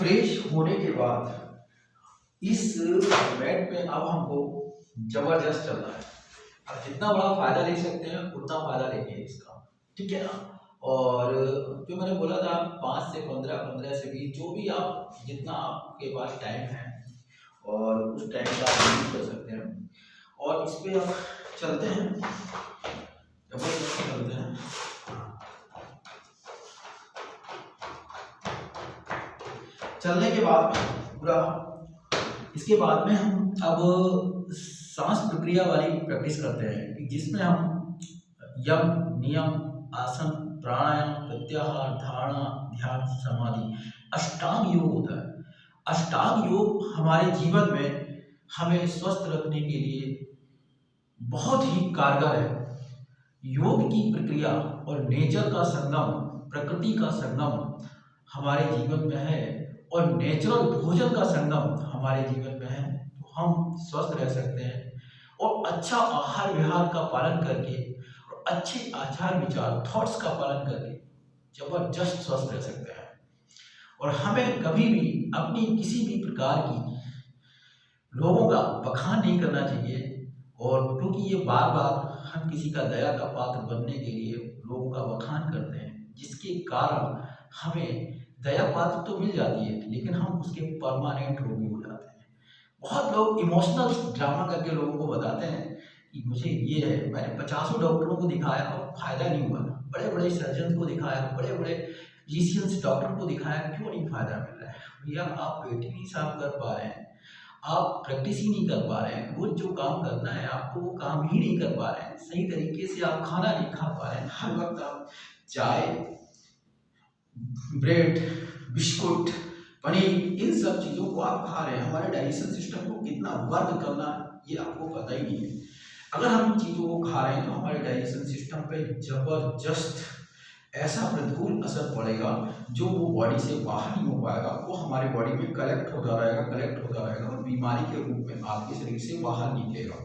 Fresh होने के बाद इस बेड पे अब हमको जबरदस्त चलना है। अब जितना बड़ा फायदा ले सकते हैं उतना फायदा लेंगे इसका, ठीक है ना। और जो मैंने बोला था 5 से 15, 15 से 20, जो भी आप जितना आपके पास टाइम है और उस टाइम का आप यूज कर सकते हैं। और इस पे अब चलते हैं, जबरदस्त चलते हैं। चलने के बाद में पूरा, इसके बाद में हम अब सांस प्रक्रिया वाली प्रैक्टिस करते हैं कि जिसमें हम यम, नियम, आसन, प्राणायाम, प्रत्याहार, धारणा, ध्यान, समाधि, अष्टांग योग होता है। अष्टांग योग हमारे जीवन में हमें स्वस्थ रखने के लिए बहुत ही कारगर है। योग की प्रक्रिया और नेचर का संगम, प्रकृति का संगम हमारे जीवन में है और नेचुरल भोजन का संगम हमारे जीवन में है, तो हम स्वस्थ रह सकते हैं। और अच्छा आहार विहार का पालन करके और अच्छे आचार विचार, थॉट्स का पालन करके जबरदस्त स्वस्थ रह सकते हैं। और हमें कभी भी अपनी किसी भी प्रकार की लोगों का बखान नहीं करना चाहिए। और क्योंकि ये बार बार हम किसी का दया का पात्र बनने के लिए लोगों का बखान करते हैं, जिसके कारण हमें दया पात्र तो मिल जाती है लेकिन हम उसके परमानेंट रोगी हो जाते हैं। बहुत लोग इमोशनल ड्रामा करके लोगों को बताते हैं कि मुझे ये है। मैंने 50 डॉक्टरों को दिखाया और फायदा नहीं हुआ, बड़े बड़े सर्जन को दिखाया, बड़े बड़े फिजिशियंस डॉक्टर को दिखाया, क्यों नहीं फायदा मिल रहा है? भैया आप पेट ही नहीं साफ कर पा रहे हैं, आप प्रैक्टिस ही नहीं कर पा रहे हैं, रोज जो काम करना है आपको वो काम ही नहीं कर पा रहे हैं, सही तरीके से आप खाना नहीं खा पा रहे हैं। हर वक्त आप चाय, ब्रेड, बिस्कुट, पनीर, इन सब चीज़ों को आप खा रहे हैं। हमारे डाइजेशन सिस्टम को कितना वर्क करना है ये आपको पता ही नहीं है। अगर हम इन चीज़ों को खा रहे हैं तो हमारे डाइजेशन सिस्टम पे जबरदस्त ऐसा प्रतिकूल असर पड़ेगा जो वो बॉडी से बाहर नहीं हो पाएगा, वो हमारे बॉडी में कलेक्ट होता रहेगा और बीमारी के रूप में आपके शरीर से बाहर निकलेगा।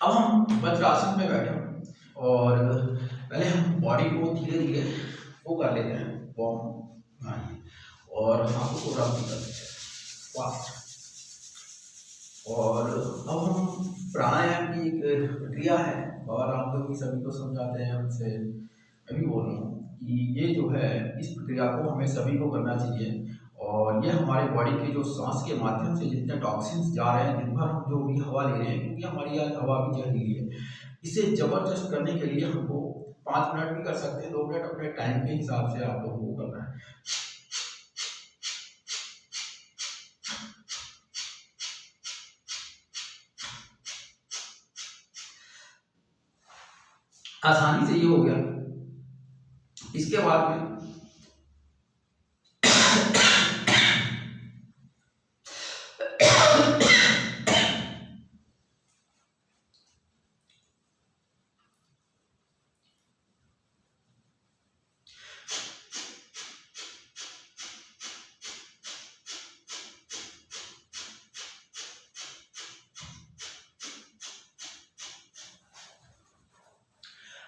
अब हम वज्रासन में बैठे और पहले हम बॉडी को धीरे धीरे वो कर लेते हैं, वार्म, आइए, और हाथों को रब भी कर लेते हैं फास्ट। और अब हम प्राणायाम की एक प्रक्रिया है, बाबा रामदेव की सभी को समझाते हैं, उनसे मैं भी बोल रहा हूँ कि ये जो है इस प्रक्रिया को हमें सभी को करना चाहिए। और ये हमारे बॉडी के जो सांस के माध्यम से जितने टॉक्सिन्स जा रहे हैं, दिन भर हम जो भी हवा ले रहे हैं, क्योंकि हमारी आज हवा भी जहरीली है, इसे जबरदस्त करने के लिए हमको 5 मिनट भी कर सकते हैं, 2 मिनट अपने टाइम के हिसाब से आप लोगों को करना है। आसानी से ये हो गया। इसके बाद में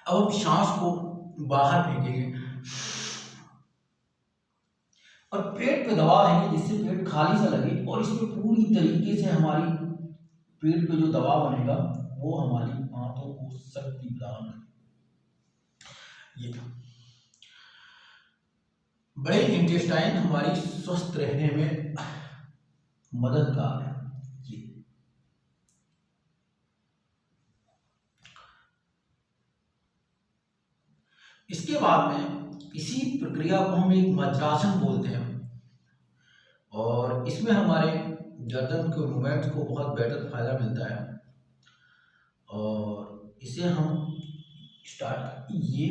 अब हम सांस को बाहर फेंकेंगे और पेट पे दबाव देंगे जिससे पेट खाली सा लगे, और इसमें पूरी तरीके से हमारी पेट पे जो दबाव बनेगा वो हमारी आंतों को शक्ति प्रदान करेगा। ये बड़े इंटेस्टाइन हमारी स्वस्थ रहने में मददगार है। ये इसके बाद में इसी प्रक्रिया को हम एक वज्रासन बोलते हैं और इसमें हमारे गर्दन के मूवमेंट्स को बहुत बेटर फायदा मिलता है। और इसे हम स्टार्ट ये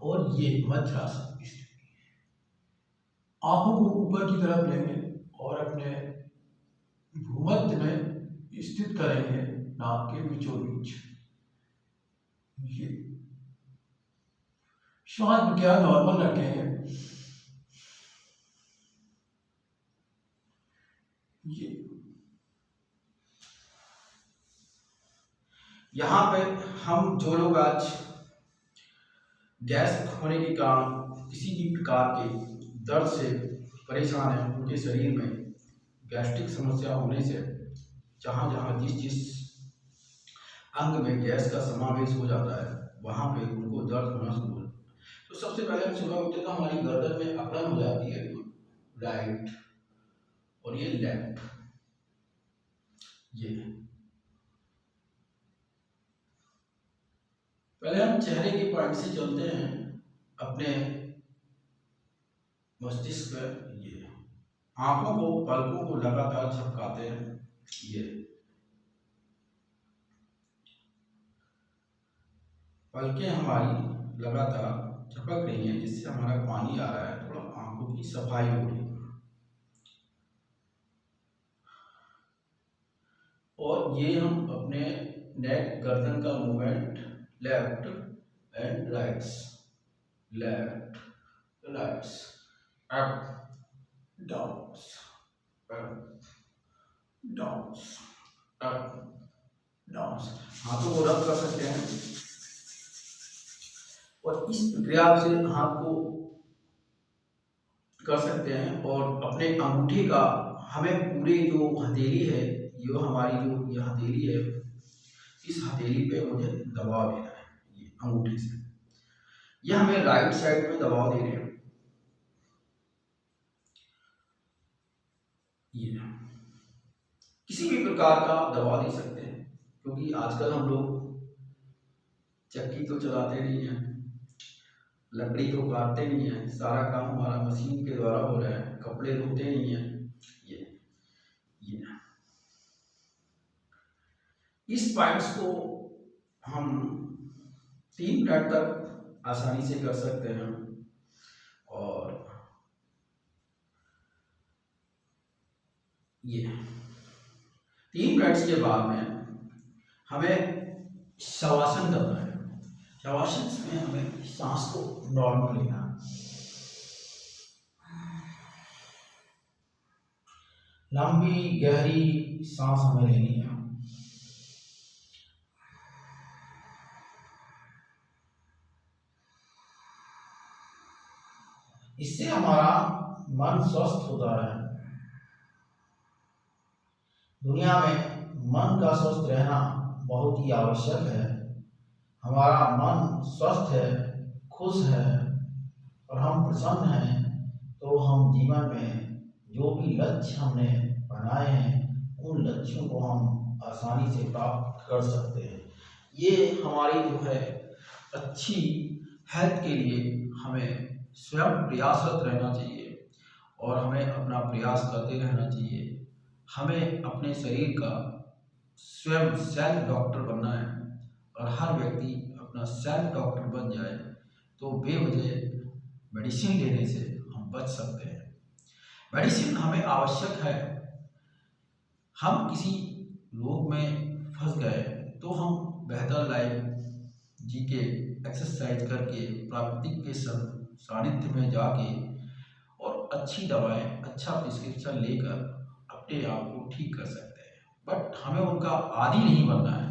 और ये वज्रासन, आंखों को ऊपर की तरफ लेंगे और अपने भूमध्य में स्थित करेंगे, नाक के बीचों बीच। ये श्वास प्रक्रिया नॉर्मल रखेंगे। ये यहाँ पे हम जो लोग आज गैस होने के कारण किसी भी प्रकार के दर्द से परेशान हैं उनके शरीर में गैस्ट्रिक समस्या होने से जहाँ जहाँ जिस जिस अंग में गैस का समावेश हो जाता है वहाँ पे उनको दर्द होना शुरू हो। तो सबसे पहले हम सुबह उठते तो हमारी गर्दन में अकड़न हो जाती है, राइट और ये लेफ्ट। ये पहले हम चेहरे के पॉइंट से चलते हैं अपने मस्तिष्क पर। ये आंखों को पलकों को लगातार झपकाते हैं, ये पलकें हमारी लगातार झपक रही हैं जिससे हमारा पानी आ रहा है, थोड़ा आंखों की सफाई हो रही है। और ये हम अपने नेक गर्दन का movement left and rights, left rights, up downs, up downs, up downs. हाथों को रब कर सकते हैं और इस प्रक्रिया से हाथ को कर सकते हैं। और अपने अंगूठे का हमें पूरे जो हथेली है, ये हमारी जो ये हथेली है, इस हथेली पे मुझे दबाव देना है, ये अंगूठे से। ये हमें राइट साइड पे दबाव दे रहे हैं, ये किसी भी प्रकार का दबाव दे सकते हैं क्योंकि आजकल हम लोग चक्की तो चलाते नहीं हैं, लकड़ी तो काटते नहीं है, सारा काम हमारा मशीन के द्वारा हो रहा है, कपड़े धोते नहीं है। ये इस पॉइंट्स को हम 3 मिनट तक आसानी से कर सकते हैं। और ये 3 मिनट्स के बाद में हमें शवासन करना है। शवासन में हमें सांस को नॉर्मल लेना है, लंबी गहरी सांस हमें लेनी है। इससे हमारा मन स्वस्थ होता है। दुनिया में मन का स्वस्थ रहना बहुत ही आवश्यक है। हमारा मन स्वस्थ है, खुश है और हम प्रसन्न हैं तो हम जीवन में जो भी लक्ष्य हमने बनाए हैं उन लक्ष्यों को हम आसानी से प्राप्त कर सकते हैं। ये हमारी जो है अच्छी हेल्थ के लिए हमें स्वयं प्रयासरत रहना चाहिए और हमें अपना प्रयास करते रहना चाहिए। हमें अपने शरीर का स्वयं सेल्फ डॉक्टर बनना है और हर व्यक्ति अपना सेल्फ डॉक्टर बन जाए तो बेवजह मेडिसिन लेने से हम बच सकते हैं। मेडिसिन हमें आवश्यक है। हम किसी रोग में फंस गए तो हम बेहतर लाइफ जी के एक्सरसाइज करके प्राकृतिक के सानिध्य में जाके और अच्छी दवाएं, अच्छा प्रिस्क्रिप्शन लेकर अपने आप को ठीक कर सकते हैं। बट हमें उनका आदी नहीं बनना है।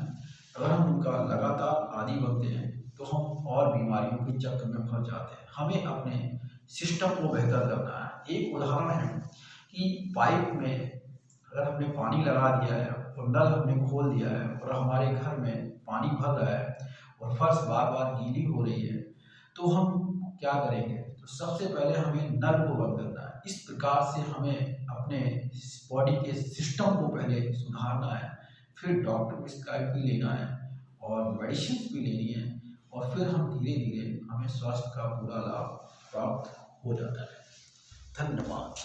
अगर हम उनका लगातार आदी बनते हैं तो हम और बीमारियों के चक्कर में फंस जाते हैं। हमें अपने सिस्टम को बेहतर करना है। एक उदाहरण है कि पाइप में अगर हमने पानी लगा दिया है और नल हमने खोल दिया है और हमारे घर में पानी भर रहा है और फर्श बार बार गीली हो रही है तो हम क्या करेंगे? तो सबसे पहले हमें नल को बंद करना है। इस प्रकार से हमें अपने बॉडी के सिस्टम को पहले सुधारना है, फिर डॉक्टर प्रिस्क्राइब भी लेना है और मेडिसिन भी लेनी है और फिर हम धीरे धीरे हमें स्वास्थ्य का पूरा लाभ प्राप्त हो जाता है। धन्यवाद।